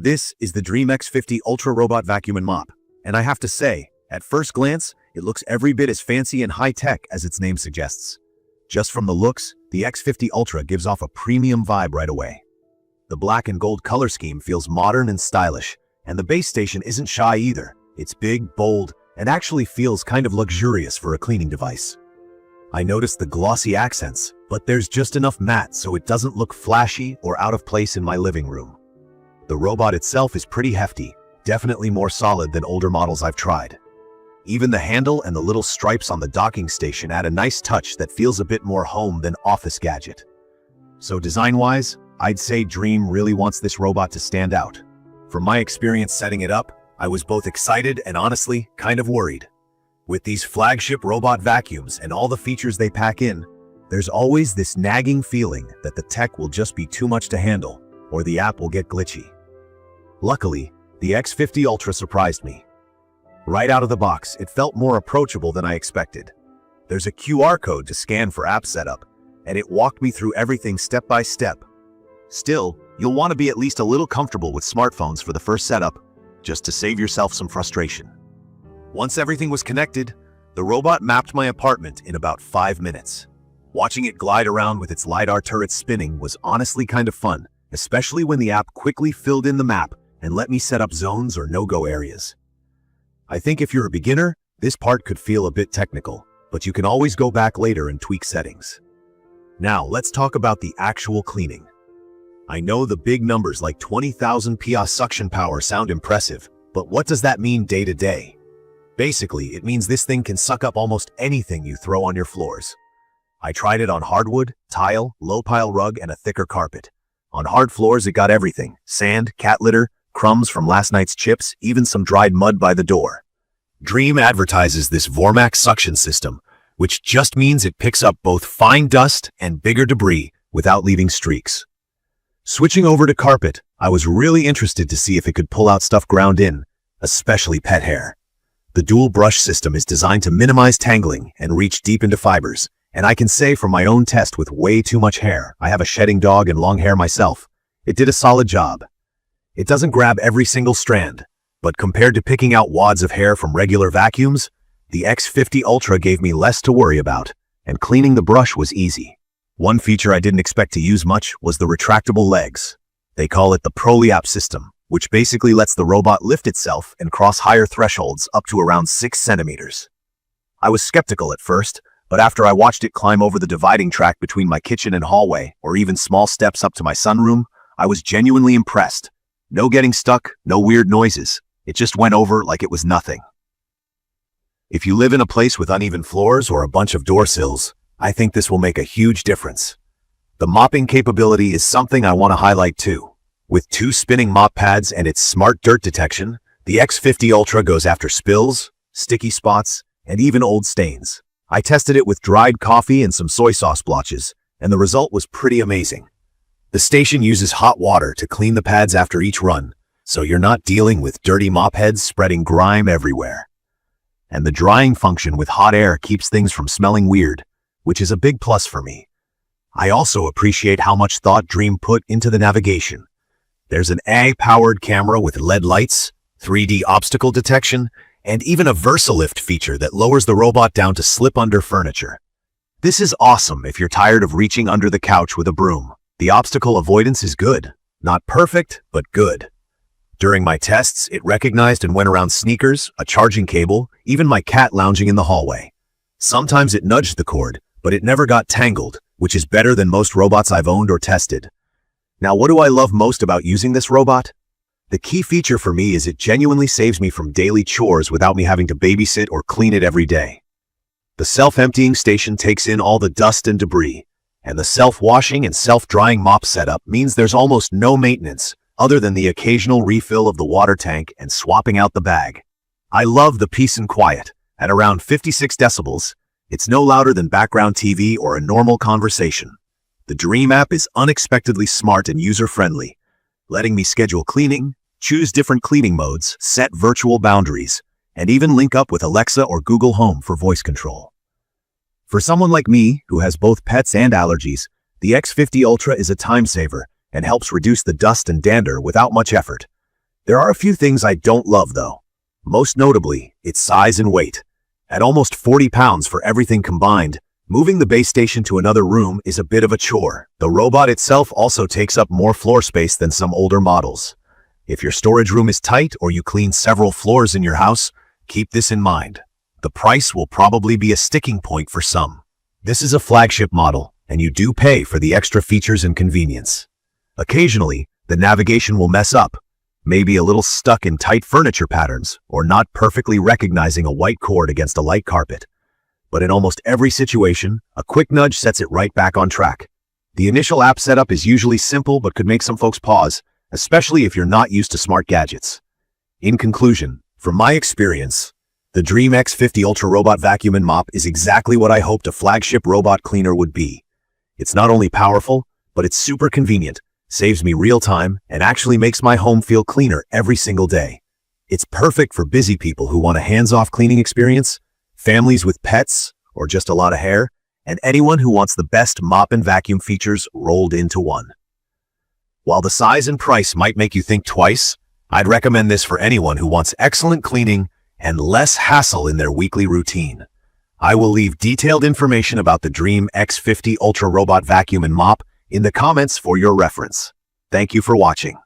This is the DREAME X50 Ultra Robot Vacuum and Mop, and I have to say, at first glance, it looks every bit as fancy and high-tech as its name suggests. Just from the looks, the X50 Ultra gives off a premium vibe right away. The black and gold color scheme feels modern and stylish, and the base station isn't shy either. It's big, bold, and actually feels kind of luxurious for a cleaning device. I noticed the glossy accents, but there's just enough matte so it doesn't look flashy or out of place in my living room. The robot itself is pretty hefty, definitely more solid than older models I've tried. Even the handle and the little stripes on the docking station add a nice touch that feels a bit more home than office gadget. So design-wise, I'd say DREAME really wants this robot to stand out. From my experience setting it up, I was both excited and honestly kind of worried. With these flagship robot vacuums and all the features they pack in, there's always this nagging feeling that the tech will just be too much to handle or the app will get glitchy. Luckily, the X50 Ultra surprised me. Right out of the box, it felt more approachable than I expected. There's a QR code to scan for app setup, and it walked me through everything step by step. Still, you'll want to be at least a little comfortable with smartphones for the first setup, just to save yourself some frustration. Once everything was connected, the robot mapped my apartment in about 5 minutes. Watching it glide around with its LiDAR turret spinning was honestly kind of fun, especially when the app quickly filled in the map and let me set up zones or no-go areas. I think if you're a beginner, this part could feel a bit technical, but you can always go back later and tweak settings. Now, let's talk about the actual cleaning. I know the big numbers like 20,000 PSI suction power sound impressive, but what does that mean day to day? Basically, it means this thing can suck up almost anything you throw on your floors. I tried it on hardwood, tile, low-pile rug, and a thicker carpet. On hard floors, it got everything: sand, cat litter, crumbs from last night's chips, even some dried mud by the door. DREAME advertises this Vormax suction system, which just means it picks up both fine dust and bigger debris without leaving streaks. Switching over to carpet, I was really interested to see if it could pull out stuff ground in, especially pet hair. The dual brush system is designed to minimize tangling and reach deep into fibers, and I can say from my own test with way too much hair, I have a shedding dog and long hair myself, it did a solid job. It doesn't grab every single strand, but compared to picking out wads of hair from regular vacuums, the X50 Ultra gave me less to worry about, and cleaning the brush was easy. One feature I didn't expect to use much was the retractable legs. They call it the ProLiap system, which basically lets the robot lift itself and cross higher thresholds up to around 6 centimeters. I was skeptical at first, but after I watched it climb over the dividing track between my kitchen and hallway, or even small steps up to my sunroom, I was genuinely impressed. No getting stuck, no weird noises. It just went over like it was nothing. If you live in a place with uneven floors or a bunch of door sills, I think this will make a huge difference. The mopping capability is something I want to highlight too. With 2 spinning mop pads and its smart dirt detection, the X50 Ultra goes after spills, sticky spots, and even old stains. I tested it with dried coffee and some soy sauce blotches, and the result was pretty amazing. The station uses hot water to clean the pads after each run, so you're not dealing with dirty mop heads spreading grime everywhere. And the drying function with hot air keeps things from smelling weird, which is a big plus for me. I also appreciate how much thought DREAME put into the navigation. There's an AI-powered camera with LED lights, 3D obstacle detection, and even a VersaLift feature that lowers the robot down to slip under furniture. This is awesome if you're tired of reaching under the couch with a broom. The obstacle avoidance is good. Not perfect, but good. During my tests, it recognized and went around sneakers, a charging cable, even my cat lounging in the hallway. Sometimes it nudged the cord, but it never got tangled, which is better than most robots I've owned or tested. Now, what do I love most about using this robot? The key feature for me is it genuinely saves me from daily chores without me having to babysit or clean it every day. The self-emptying station takes in all the dust and debris, and the self-washing and self-drying mop setup means there's almost no maintenance other than the occasional refill of the water tank and swapping out the bag. I love the peace and quiet. At around 56 decibels, it's no louder than background TV or a normal conversation. The DREAME app is unexpectedly smart and user-friendly, letting me schedule cleaning, choose different cleaning modes, set virtual boundaries, and even link up with Alexa or Google Home for voice control. For someone like me, who has both pets and allergies, the X50 Ultra is a time saver and helps reduce the dust and dander without much effort. There are a few things I don't love though. Most notably, its size and weight. At almost 40 pounds for everything combined, moving the base station to another room is a bit of a chore. The robot itself also takes up more floor space than some older models. If your storage room is tight or you clean several floors in your house, keep this in mind. The price will probably be a sticking point for some. This is a flagship model, and you do pay for the extra features and convenience. Occasionally, the navigation will mess up, maybe a little stuck in tight furniture patterns or not perfectly recognizing a white cord against a light carpet. But in almost every situation, a quick nudge sets it right back on track. The initial app setup is usually simple but could make some folks pause, especially if you're not used to smart gadgets. In conclusion, from my experience, the DREAME X50 Ultra Robot Vacuum and Mop is exactly what I hoped a flagship robot cleaner would be. It's not only powerful, but it's super convenient, saves me real time, and actually makes my home feel cleaner every single day. It's perfect for busy people who want a hands-off cleaning experience, families with pets, or just a lot of hair, and anyone who wants the best mop and vacuum features rolled into one. While the size and price might make you think twice, I'd recommend this for anyone who wants excellent cleaning and less hassle in their weekly routine. I will leave detailed information about the DREAME X50 Ultra Robot Vacuum and Mop in the comments for your reference. Thank you for watching.